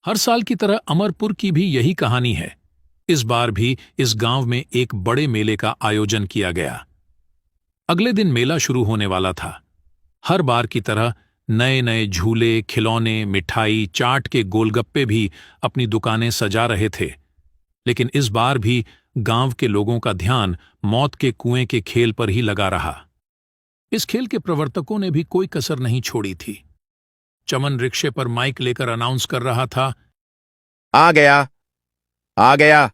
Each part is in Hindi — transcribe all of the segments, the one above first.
हर साल की तरह अमरपुर की भी यही कहानी है। इस बार भी इस गांव में एक बड़े मेले का आयोजन किया गया। अगले दिन मेला शुरू होने वाला था। हर बार की तरह नए नए झूले, खिलौने, मिठाई, चाट के गोलगप्पे भी अपनी दुकानें सजा रहे थे। लेकिन इस बार भी गांव के लोगों का ध्यान मौत के कुएं के खेल पर ही लगा रहा। इस खेल के प्रवर्तकों ने भी कोई कसर नहीं छोड़ी थी। चमन रिक्शे पर माइक लेकर अनाउंस कर रहा था, आ गया, आ गया।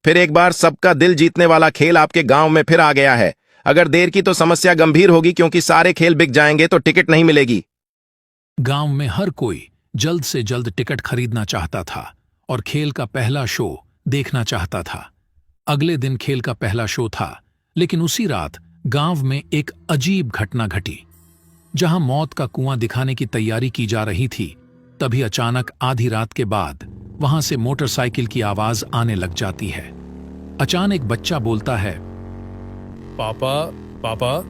फिर एक बार सबका दिल जीतने वाला खेल आपके गांव में फिर आ गया है। अगर देर की तो समस्या गंभीर होगी, क्योंकि सारे खेल बिक जाएंगे तो टिकट नहीं मिलेगी। गांव में हर कोई जल्द से जल्द टिकट खरीदना चाहता था और खेल का पहला शो देखना चाहता था। अगले दिन खेल का पहला शो था, लेकिन उसी रात गांव में एक अजीब घटना घटी। जहां मौत का कुआं दिखाने की तैयारी की जा रही थी, तभी अचानक आधी रात के बाद वहां से मोटरसाइकिल की आवाज आने लग जाती है। अचानक बच्चा बोलता है, पापा, पापा,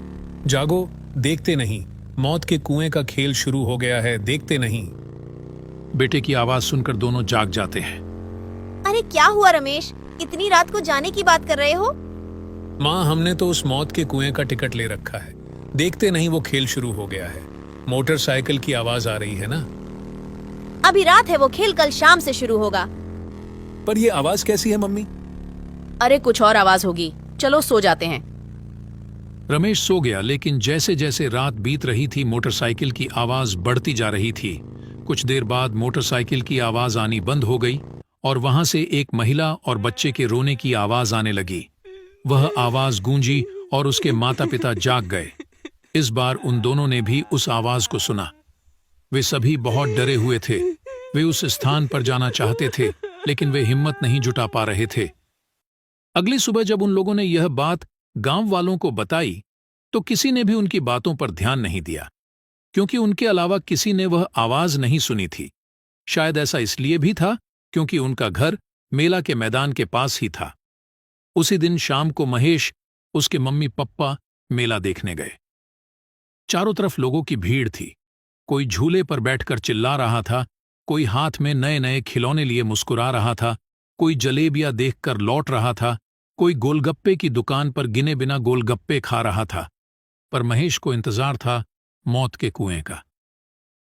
जागो, देखते नहीं, मौत के कुएं का खेल शुरू हो गया है, देखते नहीं। बेटे की आवाज सुनकर दोनों जाग जाते हैं। अरे क्या हुआ रमेश, इतनी रात को जाने की बात कर रहे हो? माँ, हमने तो उस मौत के कुएं का टिकट ले रखा है, देखते नहीं वो खेल शुरू हो गया है। मोटरसाइकिल की आवाज आ रही है ना। अभी रात है, वो खेल कल शाम से शुरू होगा। पर ये आवाज कैसी है मम्मी? अरे कुछ और आवाज होगी, चलो सो जाते हैं। रमेश सो गया, लेकिन जैसे जैसे रात बीत रही थी मोटरसाइकिल की आवाज बढ़ती जा रही थी। कुछ देर बाद मोटरसाइकिल की आवाज आनी बंद हो गई और वहां से एक महिला और बच्चे के रोने की आवाज आने लगी। वह आवाज गूंजी और उसके माता पिता जाग गए। इस बार उन दोनों ने भी उस आवाज को सुना। वे सभी बहुत डरे हुए थे। वे उस स्थान पर जाना चाहते थे, लेकिन वे हिम्मत नहीं जुटा पा रहे थे। अगली सुबह जब उन लोगों ने यह बात गांव वालों को बताई, तो किसी ने भी उनकी बातों पर ध्यान नहीं दिया, क्योंकि उनके अलावा किसी ने वह आवाज नहीं सुनी थी। शायद ऐसा इसलिए भी था क्योंकि उनका घर मेला के मैदान के पास ही था। उसी दिन शाम को महेश, उसके मम्मी पप्पा मेला देखने गए। चारों तरफ लोगों की भीड़ थी। कोई झूले पर बैठकर चिल्ला रहा था, कोई हाथ में नए नए खिलौने लिए मुस्कुरा रहा था, कोई जलेबियां देखकर लौट रहा था, कोई गोलगप्पे की दुकान पर गिने बिना गोलगप्पे खा रहा था। पर महेश को इंतजार था मौत के कुएं का।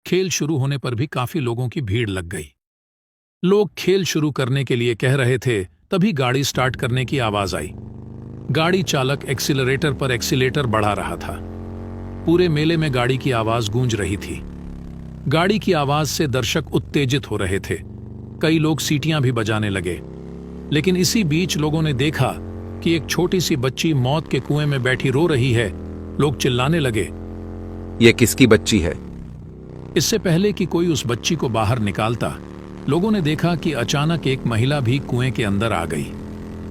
खेल शुरू होने पर भी काफी लोगों की भीड़ लग गई। लोग खेल शुरू करने के लिए कह रहे थे, तभी गाड़ी स्टार्ट करने की आवाज आई। गाड़ी चालक एक्सीलरेटर पर एक्सीलेटर बढ़ा रहा था। पूरे मेले में गाड़ी की आवाज गूंज रही थी। गाड़ी की आवाज से दर्शक उत्तेजित हो रहे थे। कई लोग सीटियां भी बजाने लगे। लेकिन इसी बीच लोगों ने देखा कि एक छोटी सी बच्ची मौत के कुएं में बैठी रो रही है। लोग चिल्लाने लगे, ये किसकी बच्ची है? इससे पहले कि कोई उस बच्ची को बाहर निकालता, लोगों ने देखा कि अचानक एक महिला भी कुएं के अंदर आ गई।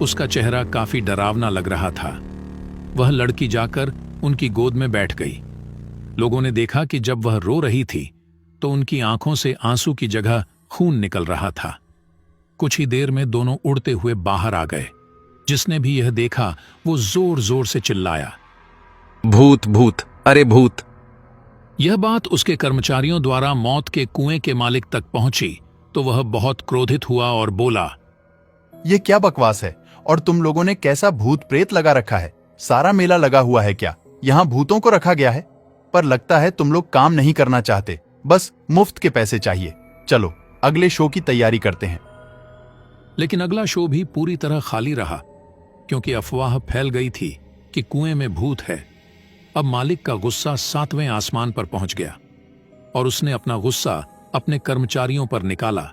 उसका चेहरा काफी डरावना लग रहा था। वह लड़की जाकर उनकी गोद में बैठ गई। लोगों ने देखा कि जब वह रो रही थी तो उनकी आंखों से आंसू की जगह खून निकल रहा था। कुछ ही देर में दोनों उड़ते हुए बाहर आ गए। जिसने भी यह देखा वो जोर जोर से चिल्लाया, भूत, भूत, अरे भूत। यह बात उसके कर्मचारियों द्वारा मौत के कुएं के मालिक तक पहुंची तो वह बहुत क्रोधित हुआ और बोला, ये क्या बकवास है? और तुम लोगों ने कैसा भूत प्रेत लगा रखा है? सारा मेला लगा हुआ है क्या? यहाँ भूतों को रखा गया है? पर लगता है तुम लोग काम नहीं करना चाहते, बस मुफ्त के पैसे चाहिए। चलो अगले शो की तैयारी करते हैं। लेकिन अगला शो भी पूरी तरह खाली रहा, क्योंकि अफवाह फैल गई थी कि कुएं में भूत है। अब मालिक का गुस्सा 7वें आसमान पर पहुंच गया और उसने अपना गुस्सा अपने कर्मचारियों पर निकाला।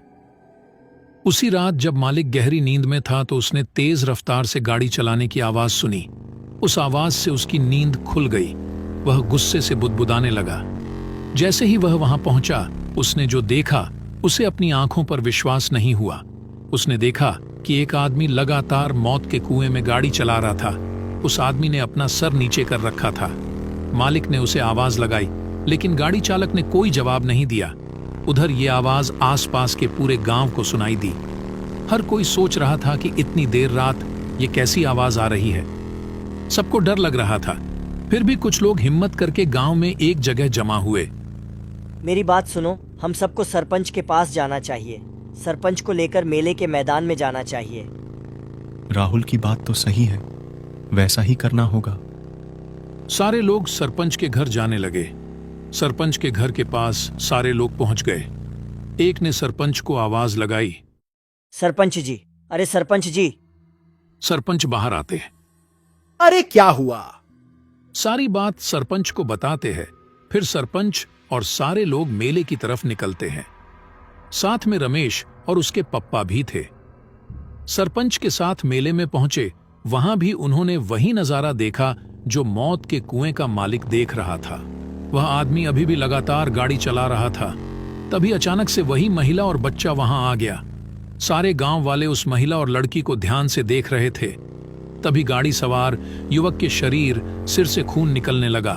उसी रात जब मालिक गहरी नींद में था तो उसने तेज रफ्तार से गाड़ी चलाने की आवाज सुनी। उस आवाज से उसकी नींद खुल गई। वह गुस्से से बुदबुदाने लगा। जैसे ही वह वहां पहुंचा, उसने जो देखा उसे अपनी आंखों पर विश्वास नहीं हुआ। उसने देखा कि एक आदमी लगातार मौत के कुएं में गाड़ी चला रहा था। उस आदमी ने अपना सर नीचे कर रखा था। मालिक ने उसे आवाज लगाई, लेकिन गाड़ी चालक ने कोई जवाब नहीं दिया। उधर ये आवाज आसपास के पूरे गांव को सुनाई दी। हर कोई सोच रहा था कि इतनी देर रात ये कैसी आवाज आ रही है। सबको डर लग रहा था। फिर भी कुछ लोग हिम्मत करके गांव में एक जगह जमा हुए। मेरी बात सुनो, हम सबको सरपंच के पास जाना चाहिए। सरपंच को लेकर मेले के मैदान में जाना चाहिए। राहुल की बात तो सही है, वैसा ही करना होगा। सारे लोग सरपंच के घर जाने लगे। सरपंच के घर के पास सारे लोग पहुंच गए। एक ने सरपंच को आवाज लगाई। सरपंच जी, अरे सरपंच जी। सरपंच बाहर आते हैं। अरे क्या हुआ? सारी बात सरपंच को बताते हैं। फिर सरपंच और सारे लोग मेले की तरफ निकलते हैं। साथ में रमेश और उसके पप्पा भी थे। सरपंच के साथ मेले में पहुंचे। वहां भी उन्होंने वही नजारा देखा जो मौत के कुएं का मालिक देख रहा था। वह आदमी अभी भी लगातार गाड़ी चला रहा था। तभी अचानक से वही महिला और बच्चा वहां आ गया। सारे गांव वाले उस महिला और लड़की को ध्यान से देख रहे थे। तभी गाड़ी सवार युवक के शरीर सिर से खून निकलने लगा।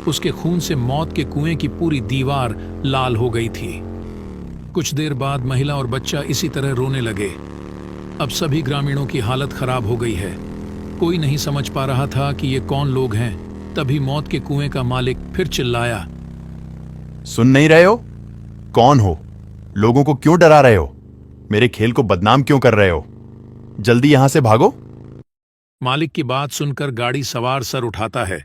उसके खून से मौत के कुएं की पूरी दीवार लाल हो गई थी। कुछ देर बाद महिला और बच्चा इसी तरह रोने लगे। अब सभी ग्रामीणों की हालत खराब हो गई है। कोई नहीं समझ पा रहा था कि ये कौन लोग हैं। तभी मौत के कुएं का मालिक फिर चिल्लाया। सुन नहीं रहे हो? कौन हो? लोगों को क्यों डरा रहे हो? मेरे खेल को बदनाम क्यों कर रहे हो? जल्दी यहां से भागो। मालिक की बात सुनकर गाड़ी सवार सर उठाता है।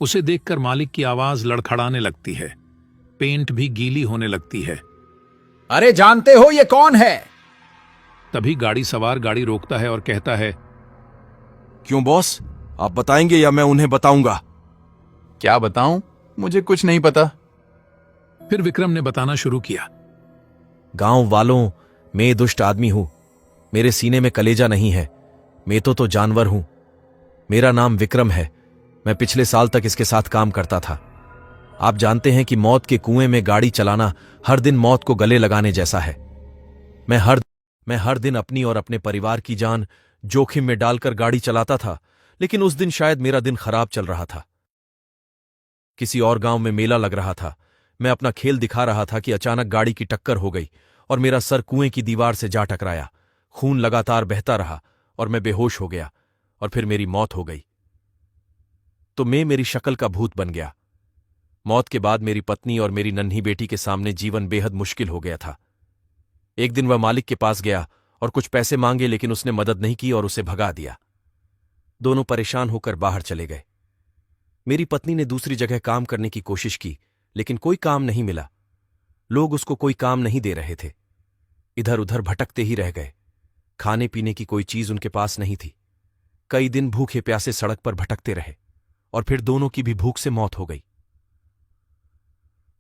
उसे देखकर मालिक की आवाज लड़खड़ाने लगती है। पेंट भी गीली होने लगती है। अरे जानते हो ये कौन है? तभी गाड़ी सवार गाड़ी रोकता है और कहता है, क्यों बॉस, आप बताएंगे या मैं उन्हें बताऊंगा? क्या बताऊं? मुझे कुछ नहीं पता। फिर विक्रम ने बताना शुरू किया। गांव वालों, मैं दुष्ट आदमी हूं। मेरे सीने में कलेजा नहीं है। मैं तो जानवर हूं। मेरा नाम विक्रम है। मैं पिछले साल तक इसके साथ काम करता था। आप जानते हैं कि मौत के कुएं में गाड़ी चलाना हर दिन मौत को गले लगाने जैसा है। मैं हर दिन अपनी और अपने परिवार की जान जोखिम में डालकर गाड़ी चलाता था, लेकिन उस दिन शायद मेरा दिन खराब चल रहा था। किसी और गांव में मेला लग रहा था। मैं अपना खेल दिखा रहा था कि अचानक गाड़ी की टक्कर हो गई और मेरा सर कुएं की दीवार से जा टकराया। खून लगातार बहता रहा और मैं बेहोश हो गया और फिर मेरी मौत हो गई। तो मैं मेरी शक्ल का भूत बन गया। मौत के बाद मेरी पत्नी और मेरी नन्ही बेटी के सामने जीवन बेहद मुश्किल हो गया था। एक दिन वह मालिक के पास गया और कुछ पैसे मांगे, लेकिन उसने मदद नहीं की और उसे भगा दिया। दोनों परेशान होकर बाहर चले गए। मेरी पत्नी ने दूसरी जगह काम करने की कोशिश की, लेकिन कोई काम नहीं मिला। लोग उसको कोई काम नहीं दे रहे थे। इधर उधर भटकते ही रह गए। खाने पीने की कोई चीज उनके पास नहीं थी। कई दिन भूखे प्यासे सड़क पर भटकते रहे और फिर दोनों की भी भूख से मौत हो गई।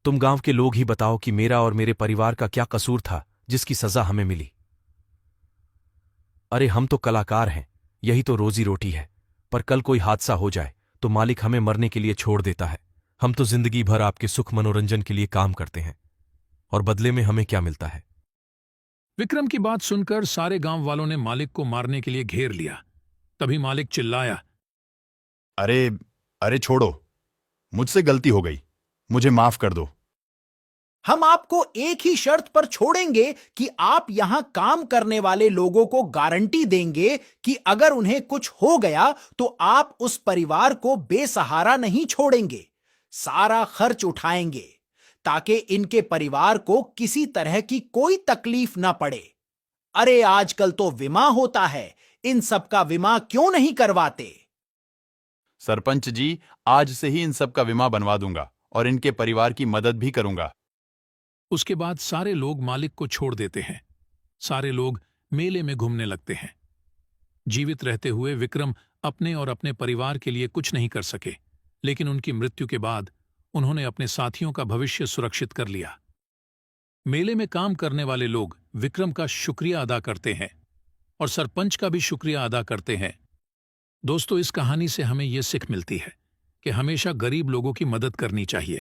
तुम गांव के लोग ही बताओ कि मेरा और मेरे परिवार का क्या कसूर था जिसकी सजा हमें मिली। अरे हम तो कलाकार हैं, यही तो रोजी रोटी है। पर कल कोई हादसा हो जाए तो मालिक हमें मरने के लिए छोड़ देता है। हम तो जिंदगी भर आपके सुख मनोरंजन के लिए काम करते हैं और बदले में हमें क्या मिलता है? विक्रम की बात सुनकर सारे गांव वालों ने मालिक को मारने के लिए घेर लिया। तभी मालिक चिल्लाया। अरे अरे छोड़ो, मुझसे गलती हो गई, मुझे माफ कर दो। हम आपको एक ही शर्त पर छोड़ेंगे कि आप यहां काम करने वाले लोगों को गारंटी देंगे कि अगर उन्हें कुछ हो गया तो आप उस परिवार को बेसहारा नहीं छोड़ेंगे। सारा खर्च उठाएंगे ताकि इनके परिवार को किसी तरह की कोई तकलीफ ना पड़े। अरे आजकल तो बीमा होता है, इन सब का बीमा क्यों नहीं करवाते? सरपंच जी, आज से ही इन सब का बीमा बनवा दूंगा और इनके परिवार की मदद भी करूंगा। उसके बाद सारे लोग मालिक को छोड़ देते हैं। सारे लोग मेले में घूमने लगते हैं। जीवित रहते हुए विक्रम अपने और अपने परिवार के लिए कुछ नहीं कर सके, लेकिन उनकी मृत्यु के बाद उन्होंने अपने साथियों का भविष्य सुरक्षित कर लिया। मेले में काम करने वाले लोग विक्रम का शुक्रिया अदा करते हैं और सरपंच का भी शुक्रिया अदा करते हैं। दोस्तों, इस कहानी से हमें यह सीख मिलती है कि हमेशा गरीब लोगों की मदद करनी चाहिए।